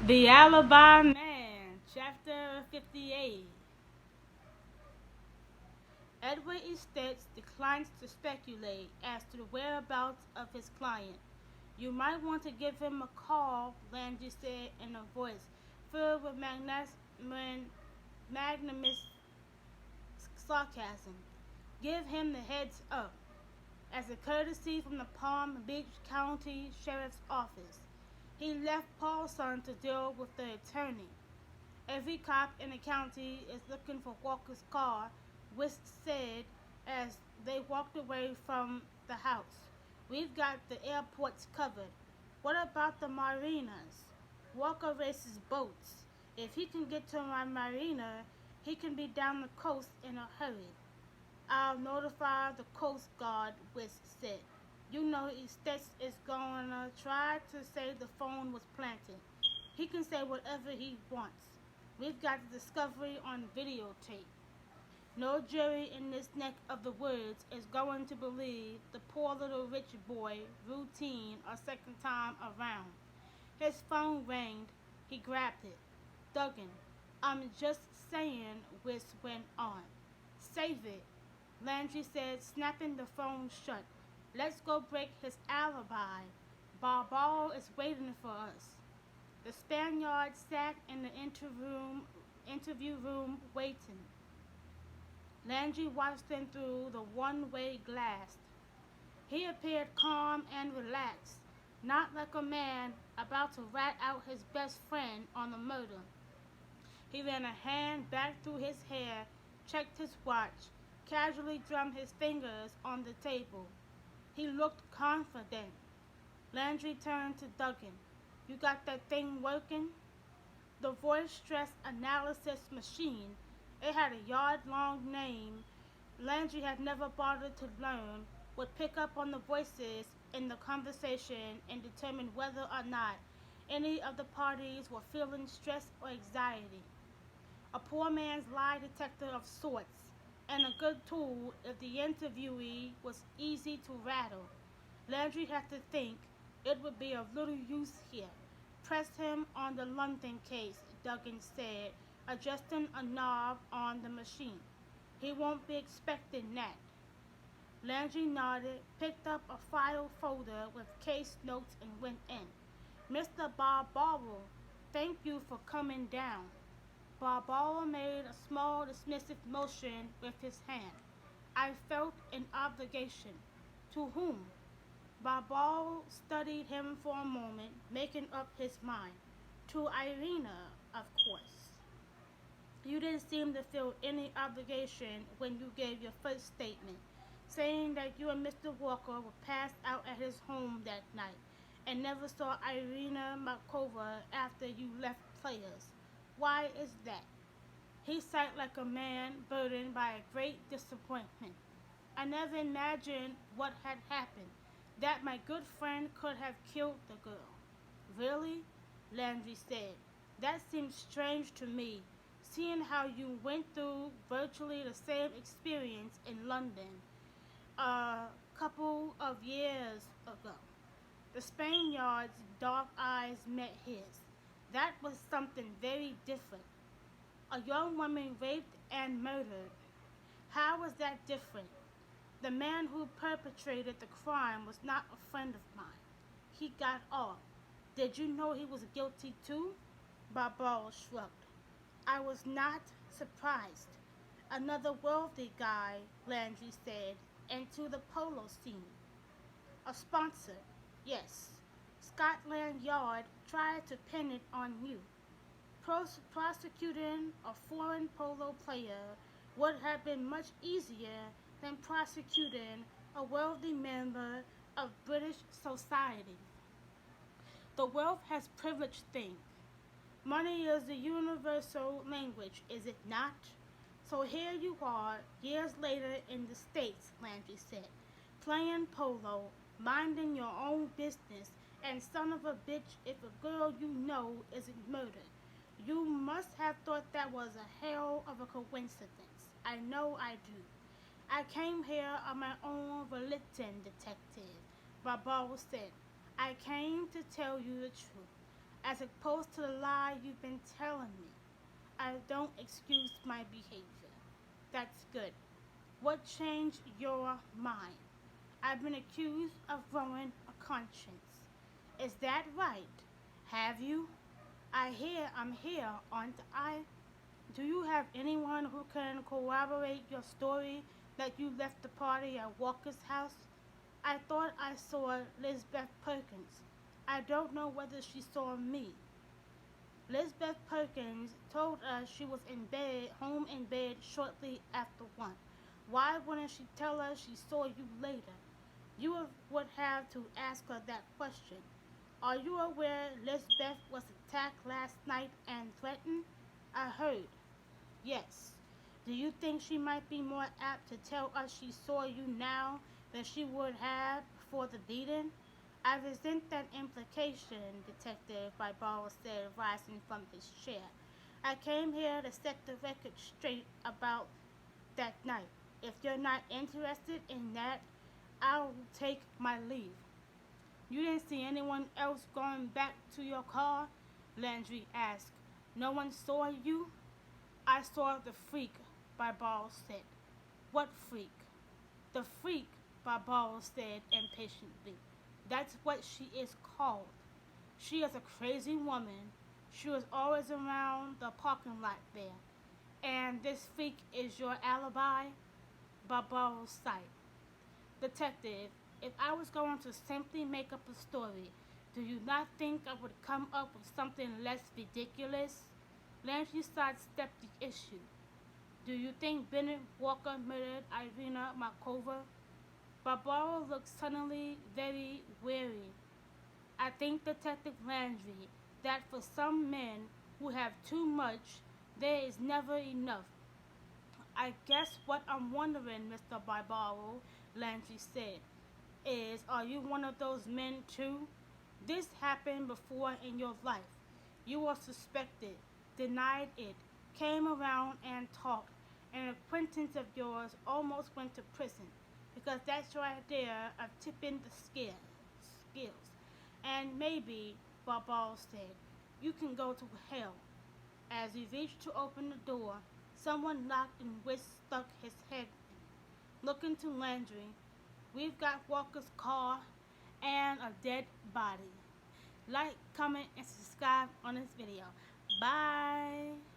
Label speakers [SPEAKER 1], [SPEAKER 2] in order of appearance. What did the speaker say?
[SPEAKER 1] The Alibi Man Chapter 58. Edward E. Stets declines to speculate as to the whereabouts of his client. You might want to give him a call, Landry said in a voice filled with magnanimous sarcasm. Give him the heads up, as a courtesy from the Palm Beach County Sheriff's Office. He left Paul's son to deal with the attorney. Every cop in the county is looking for Walker's car, Wist said as they walked away from the house. We've got the airports covered. What about the marinas? Walker races boats. If he can get to my marina, he can be down the coast in a hurry. I'll notify the Coast Guard, Wist said. You know Estes is gonna try to say the phone was planted. He can say whatever he wants. We've got the discovery on videotape. No jury in this neck of the woods is going to believe the poor little rich boy routine a second time around. His phone rang. He grabbed it. Duggan, I'm just saying, Wist went on. Save it, Landry said, snapping the phone shut. Let's go break his alibi. Barbaro is waiting for us. The Spaniard sat in the interview room waiting. Landry watched him through the one-way glass. He appeared calm and relaxed, not like a man about to rat out his best friend on the murder. He ran a hand back through his hair, checked his watch, casually drummed his fingers on the table. He looked confident. Landry turned to Duggan. You got that thing working? The voice stress analysis machine. It had a yard-long name Landry had never bothered to learn, would pick up on the voices in the conversation and determine whether or not any of the parties were feeling stress or anxiety. A poor man's lie detector of sorts, and a good tool if the interviewee was easy to rattle. Landry had to think it would be of little use here. Press him on the London case, Duggan said, adjusting a knob on the machine. He won't be expecting that. Landry nodded, picked up a file folder with case notes and went in. Mr. Barbaro, thank you for coming down. Barbaro made a small dismissive motion with his hand. I felt an obligation. To whom? Barbaro studied him for a moment, making up his mind. To Irina, of course. You didn't seem to feel any obligation when you gave your first statement, saying that you and Mr. Walker were passed out at his home that night and never saw Irina Markova after you left Players. Why is that? He sighed like a man burdened by a great disappointment. I never imagined what had happened, that my good friend could have killed the girl. Really? Landry said. That seems strange to me, seeing how you went through virtually the same experience in London a couple of years ago. The Spaniard's dark eyes met his. That was something very different. A young woman raped and murdered. How was that different? The man who perpetrated the crime was not a friend of mine. He got off. Did you know he was guilty too? Barbaro shrugged. I was not surprised. Another wealthy guy, Landry said, into the polo scene. A sponsor, yes. Scotland Yard tried to pin it on you. Prosecuting a foreign polo player would have been much easier than prosecuting a wealthy member of British society. The wealth has privileged things. Money is the universal language, is it not? So here you are, years later in the States, Landry said, playing polo, minding your own business, and son of a bitch if a girl you know isn't murdered. You must have thought that was a hell of a coincidence. I know I do. I came here on my own volition, detective, Barbaro said. I came to tell you the truth. as opposed to the lie you've been telling me. I don't excuse my behavior. That's good. What changed your mind? I've been accused of ruining a conscience. Is that right? Have you? I'm here, aren't I? Do you have anyone who can corroborate your story that you left the party at Walker's house? I thought I saw Lisbeth Perkins. I don't know whether she saw me. Lisbeth Perkins told us she was home in bed shortly after 1. Why wouldn't she tell us she saw you later? You would have to ask her that question. Are you aware Lisbeth was attacked last night and threatened? I heard. Yes. Do you think she might be more apt to tell us she saw you now than she would have before the beating? I resent that implication, Detective Barbaros said, rising from his chair. I came here to set the record straight about that night. If you're not interested in that, I'll take my leave. You didn't see anyone else going back to your car? Landry asked. No one saw you? I saw the freak, Barbaros said. What freak? The freak, Barbaros said impatiently. That's what she is called. She is a crazy woman. She was always around the parking lot there. And this freak is your alibi? Barbaros sighed. Detective, if I was going to simply make up a story, do you not think I would come up with something less ridiculous? Landry sidestepped the issue. Do you think Bennett Walker murdered Irina Markova? Barbara looked suddenly very weary. I think, Detective Landry, that for some men who have too much, there is never enough. I guess what I'm wondering, Mr. Barbaro, Landry said, is are you one of those men too? This happened before in your life. You were suspected, denied it, came around and talked. An acquaintance of yours almost went to prison because that's your idea of tipping the scales. And maybe, Barbaro said, you can go to hell. As he reached to open the door, someone knocked and Wiss stuck his head in. Looking to Landry, we've got Walker's car and a dead body. Like, comment, and subscribe on this video. Bye!